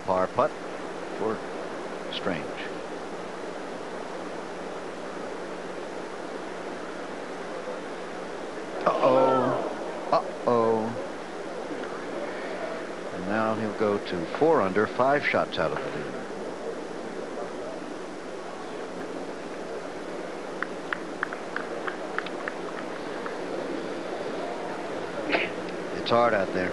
Par putt for Strange. Uh-oh. And now he'll go to 4 under, 5 shots out of the lead. It's hard out there.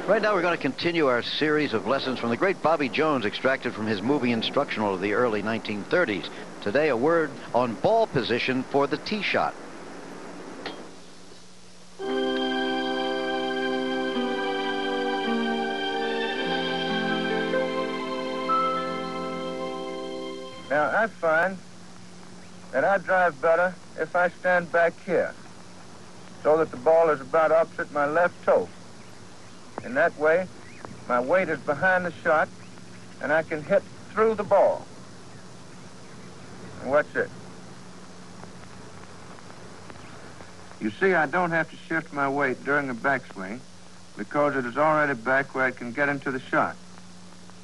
Right now we're going to continue our series of lessons from the great Bobby Jones, extracted from his movie instructional of the early 1930s. Today, a word on ball position for the tee shot. Now, I find that I drive better if I stand back here, so that the ball is about opposite my left toe. And that way, my weight is behind the shot, and I can hit through the ball. And watch it. You see, I don't have to shift my weight during the backswing because it is already back where I can get into the shot.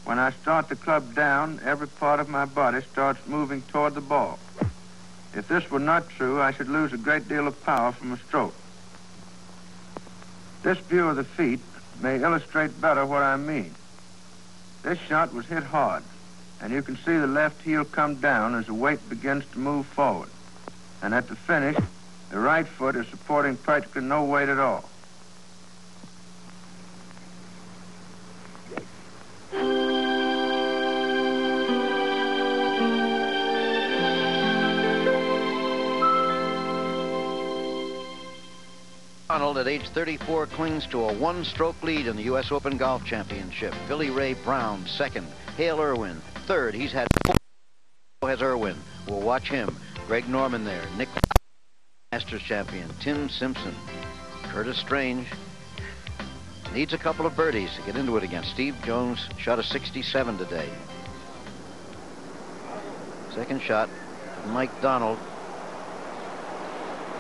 When I start the club down, every part of my body starts moving toward the ball. If this were not true, I should lose a great deal of power from a stroke. This view of the feet may illustrate better what I mean. This shot was hit hard, and you can see the left heel come down as the weight begins to move forward. And at the finish, the right foot is supporting practically no weight at all. Arnold at age 34 clings to a 1-stroke lead in the U.S. Open Golf Championship. Billy Ray Brown second. Hale Irwin third. He's had 4. Has Irwin. We'll watch him. Greg Norman there. Nick Masters champion. Tim Simpson. Curtis Strange needs a couple of birdies to get into it again. Steve Jones shot a 67 today. Second shot, Mike Donald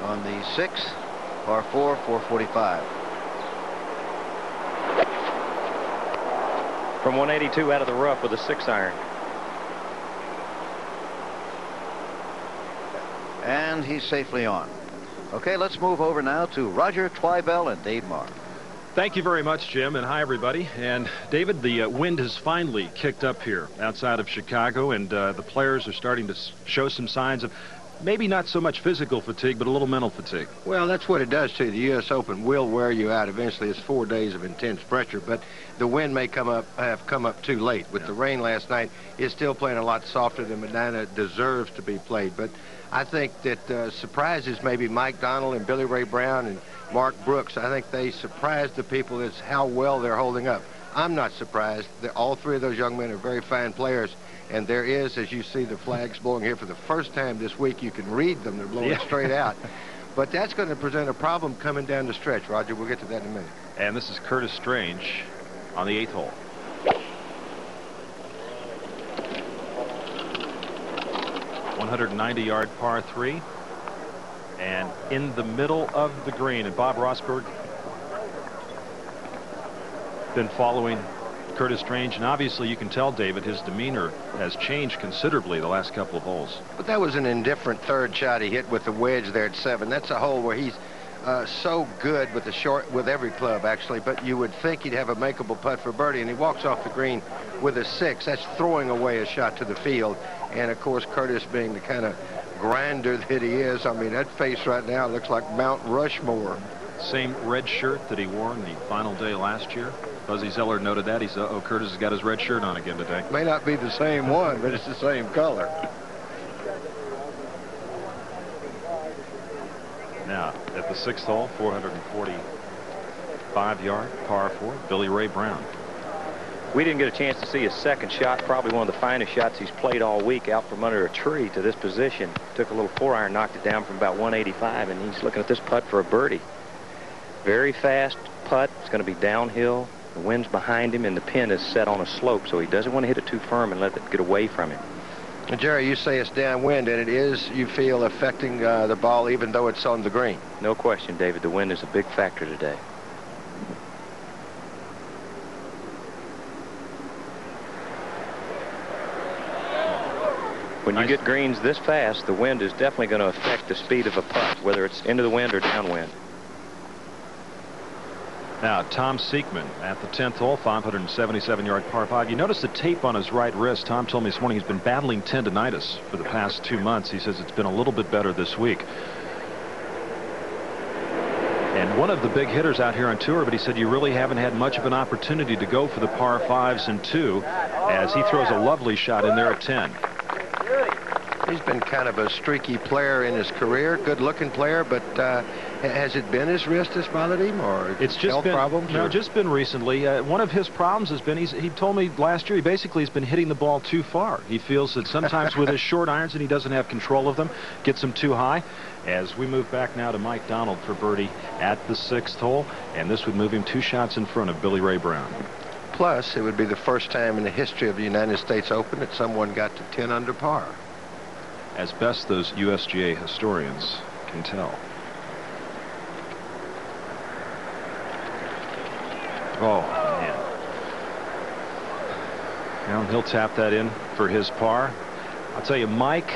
on the 6th. Par 4, 445. From 182 out of the rough with a 6-iron. And he's safely on. Okay, let's move over now to Roger Twibell and Dave Marr. Thank you very much, Jim, and hi, everybody. And David, the wind has finally kicked up here outside of Chicago, and the players are starting to show some signs of maybe not so much physical fatigue, but a little mental fatigue. Well, that's what it does to you. The U.S. Open will wear you out eventually. It's 4 days of intense pressure, but the wind may have come up too late. With the rain last night, it's still playing a lot softer than Medinah deserves to be played. But I think that surprises maybe Mike Donald and Billy Ray Brown and Mark Brooks. I think they surprised the people as how well they're holding up. I'm not surprised. All 3 of those young men are very fine players. And there is, as you see the flags blowing here for the first time this week, you can read them. They're blowing straight out. But that's going to present a problem coming down the stretch, Roger. We'll get to that in a minute. And this is Curtis Strange on the 8th hole. .190-yard par 3. And in the middle of the green. And Bob Rosberg been following Curtis Strange, and obviously you can tell, David, his demeanor has changed considerably the last couple of holes. But that was an indifferent third shot he hit with the wedge there at 7. That's a hole where he's so good with the short, with every club actually, but you would think he'd have a makeable putt for birdie, and he walks off the green with a 6. That's throwing away a shot to the field. And of course, Curtis, being the kind of grinder that he is, I mean, that face right now looks like Mount Rushmore. Same red shirt that he wore on the final day last year. Buzzy Zeller noted that. He said, oh, Curtis has got his red shirt on again today. May not be the same one, but it's the same color. Now, at the 6th hole, 445-yard par 4, Billy Ray Brown. We didn't get a chance to see his second shot, probably one of the finest shots he's played all week, out from under a tree to this position. Took a little 4-iron, knocked it down from about 185, and he's looking at this putt for a birdie. Very fast putt. It's going to be downhill. The wind's behind him, and the pin is set on a slope, so he doesn't want to hit it too firm and let it get away from him. And Jerry, you say it's downwind, and it is, you feel, affecting the ball even though it's on the green. No question, David. The wind is a big factor today. When you get greens this fast, the wind is definitely going to affect the speed of a putt, whether it's into the wind or downwind. Now, Tom Seekman at the 10th hole, 577-yard par 5. You notice the tape on his right wrist. Tom told me this morning he's been battling tendonitis for the past 2 months. He says it's been a little bit better this week. And one of the big hitters out here on tour, but he said you really haven't had much of an opportunity to go for the par 5s and 2, as he throws a lovely shot in there at 10. He's been kind of a streaky player in his career, good-looking player, but has it been his wrist that's bothered him, or it's just health been problems? No, just been recently. One of his problems has been he told me last year he basically has been hitting the ball too far. He feels that sometimes with his short irons and he doesn't have control of them, gets them too high. As we move back now to Mike Donald for birdie at the 6th hole, and this would move him 2 shots in front of Billy Ray Brown. Plus, it would be the first time in the history of the United States Open that someone got to 10 under par. As best those USGA historians can tell. Oh, man. Now he'll tap that in for his par. I'll tell you, Mike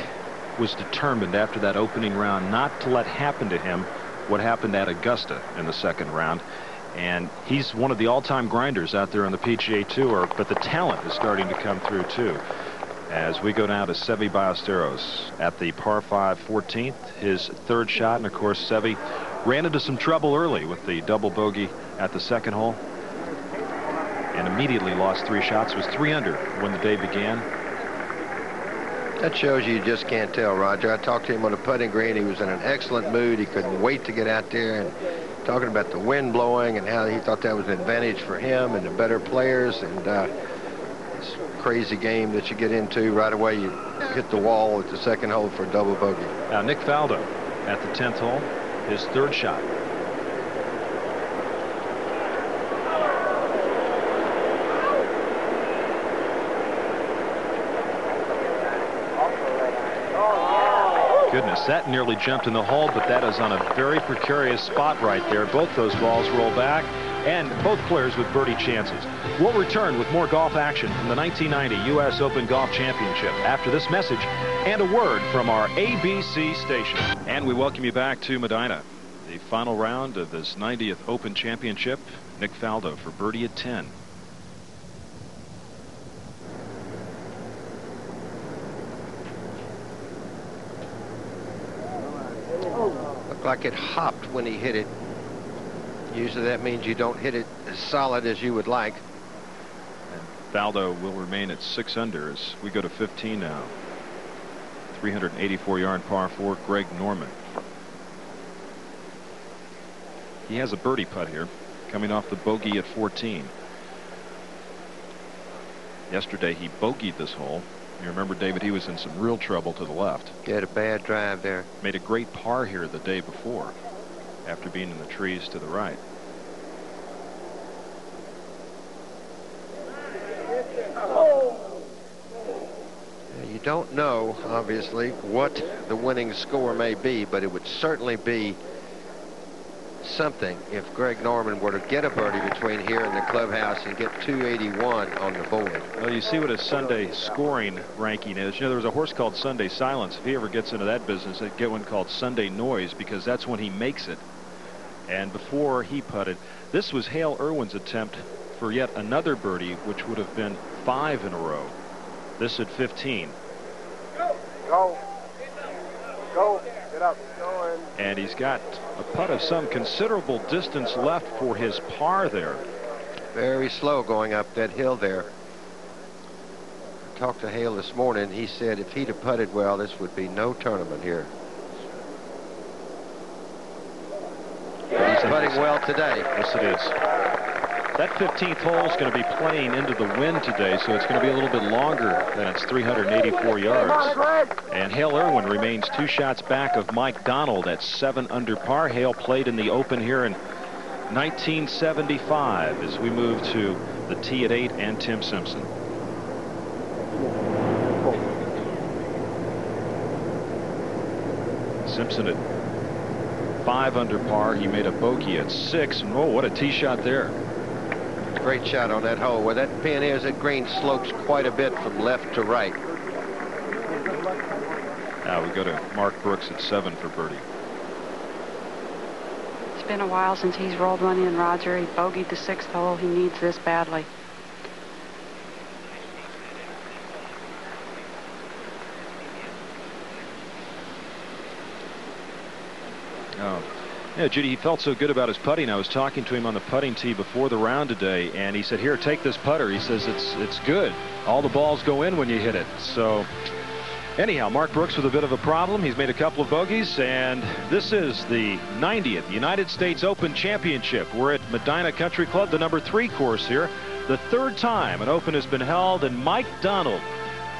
was determined after that opening round not to let happen to him what happened at Augusta in the 2nd round. And he's one of the all-time grinders out there on the PGA Tour, but the talent is starting to come through, too. As we go now to Seve Ballesteros at the par 5 14th, his 3rd shot. And, of course, Seve ran into some trouble early with the double bogey at the 2nd hole and immediately lost 3 shots. Was 3 under when the day began. That shows you just can't tell, Roger. I talked to him on the putting green. He was in an excellent mood. He couldn't wait to get out there, and talking about the wind blowing and how he thought that was an advantage for him and the better players. And this crazy game that you get into right away, you hit the wall at the 2nd hole for a double bogey. Now Nick Faldo at the 10th hole, his 3rd shot. Goodness, that nearly jumped in the hole, but that is on a very precarious spot right there. Both those balls roll back, and both players with birdie chances. We'll return with more golf action from the 1990 U.S. Open Golf Championship after this message and a word from our ABC station. And we welcome you back to Medinah. The final round of this 90th Open Championship. Nick Faldo for birdie at 10. Looked like it hopped when he hit it. Usually that means you don't hit it as solid as you would like. And Faldo will remain at 6 under as we go to 15 now. 384-yard par 4, Greg Norman. He has a birdie putt here, coming off the bogey at 14. Yesterday he bogeyed this hole. You remember, David, he was in some real trouble to the left. He had a bad drive there. Made a great par here the day before, after being in the trees to the right. You don't know, obviously, what the winning score may be, but it would certainly be something if Greg Norman were to get a birdie between here and the clubhouse and get 281 on the board. Well, you see what his Sunday scoring ranking is. You know, there was a horse called Sunday Silence. If he ever gets into that business, they'd get one called Sunday Noise, because that's when he makes it. And before he putted, this was Hale Irwin's attempt for yet another birdie, which would have been 5 in a row. This at 15. Go. Go. Get up. And he's got a putt of some considerable distance left for his par there. Very slow going up that hill there. I talked to Hale this morning. He said if he'd have putted well, this would be no tournament here. But he's putting well today. Yes, it is. That 15th hole is going to be playing into the wind today, so it's going to be a little bit longer than its 384 yards. And Hale Irwin remains 2 shots back of Mike Donald at 7 under par. Hale played in the Open here in 1975 as we move to the tee at 8 and Tim Simpson. Simpson at 5 under par. He made a bogey at 6. And, oh, what a tee shot there. Great shot on that hole. Where that pin is, that green slopes quite a bit from left to right. Now we go to Mark Brooks at 7 for birdie. It's been a while since he's rolled one in, Roger. He bogeyed the 6th hole. He needs this badly. Oh. Yeah, Judy, he felt so good about his putting. I was talking to him on the putting tee before the round today, and he said, here, take this putter. He says it's good. All the balls go in when you hit it. So anyhow, Mark Brooks with a bit of a problem. He's made a couple of bogeys, and this is the 90th United States Open Championship. We're at Medinah Country Club, the number 3 course here. The 3rd time an Open has been held, and Mike Donald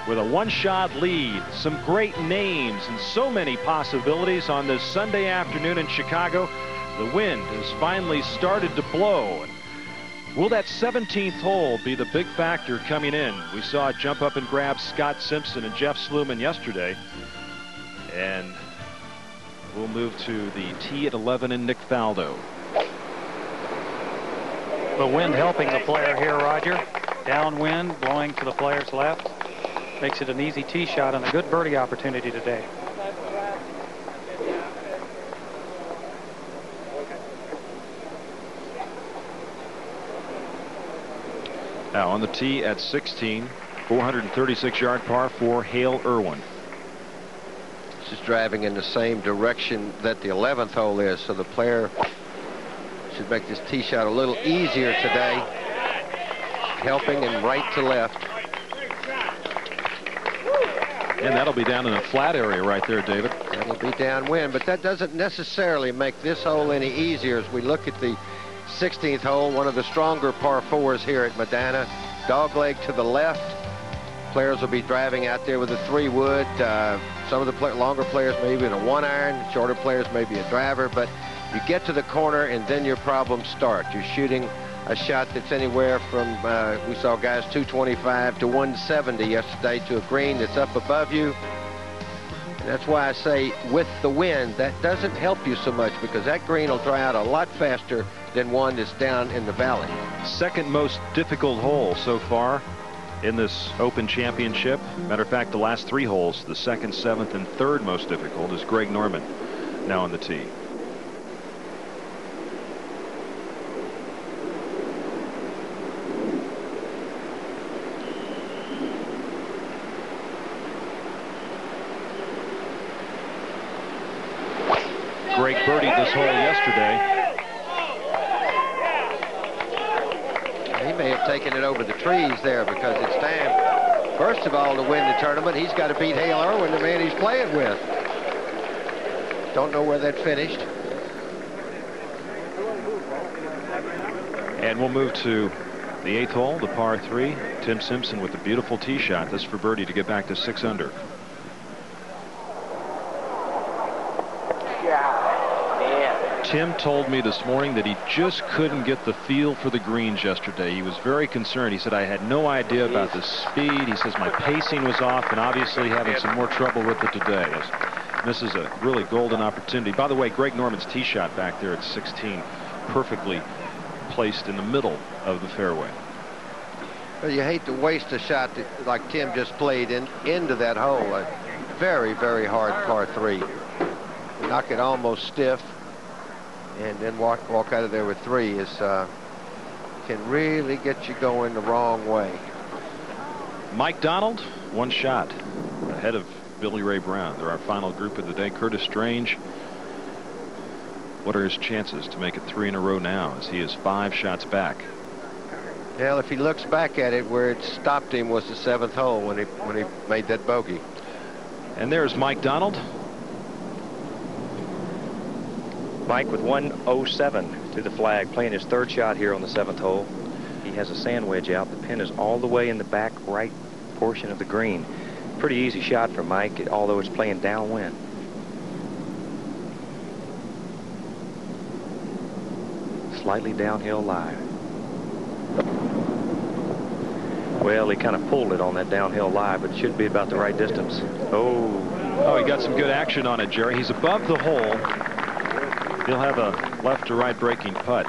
with a 1-shot lead. Some great names and so many possibilities on this Sunday afternoon in Chicago. The wind has finally started to blow. Will that 17th hole be the big factor coming in? We saw it jump up and grab Scott Simpson and Jeff Sluman yesterday. And we'll move to the tee at 11 in Nick Faldo. The wind helping the player here, Roger. Downwind blowing to the player's left. Makes it an easy tee shot and a good birdie opportunity today. Now on the tee at 16, 436-yard par 4, Hale Irwin. This is driving in the same direction that the 11th hole is, so the player should make this tee shot a little easier today. Helping him right to left. And that'll be down in a flat area right there, David. That'll be downwind, but that doesn't necessarily make this hole any easier. As we look at the 16th hole, one of the stronger par 4s here at Medinah. Dogleg to the left. Players will be driving out there with a 3-wood. Some of the longer players maybe in a 1-iron. Shorter players maybe a driver. But you get to the corner and then your problems start. You're shooting a shot that's anywhere from, we saw guys 225 to 170 yesterday to a green that's up above you. And that's why I say with the wind, that doesn't help you so much, because that green will dry out a lot faster than one that's down in the valley. Second most difficult hole so far in this Open Championship. Matter of fact, the last 3 holes, the 2nd, 7th, and 3rd most difficult, is Greg Norman now on the tee. Greg birdied this hole yesterday. He may have taken it over the trees there, because it's time, first of all, to win the tournament. He's got to beat Hale Irwin, the man he's playing with. Don't know where that finished. And we'll move to the 8th hole, the par 3. Tim Simpson with a beautiful tee shot. This for birdie to get back to 6 under. Tim told me this morning that he just couldn't get the feel for the greens yesterday. He was very concerned. He said, I had no idea about the speed. He says my pacing was off, and obviously having some more trouble with it today. This is a really golden opportunity. By the way, Greg Norman's tee shot back there at 16, perfectly placed in the middle of the fairway. Well, you hate to waste a shot like Tim just played into that hole. A very, very hard par 3. Knock it almost stiff, and then walk out of there with 3 is can really get you going the wrong way. Mike Donald, 1 shot ahead of Billy Ray Brown. They're our final group of the day. Curtis Strange, what are his chances to make it 3 in a row now, as he is 5 shots back? Well, if he looks back at it, where it stopped him was the 7th hole when he made that bogey. And there's Mike Donald. Mike with 107 to the flag, playing his 3rd shot here on the 7th hole. He has a sand wedge out. The pin is all the way in the back right portion of the green. Pretty easy shot for Mike, although it's playing downwind. Slightly downhill lie. Well, he kind of pulled it on that downhill lie, but it should be about the right distance. Oh, he got some good action on it, Jerry. He's above the hole. He'll have a left to right breaking putt.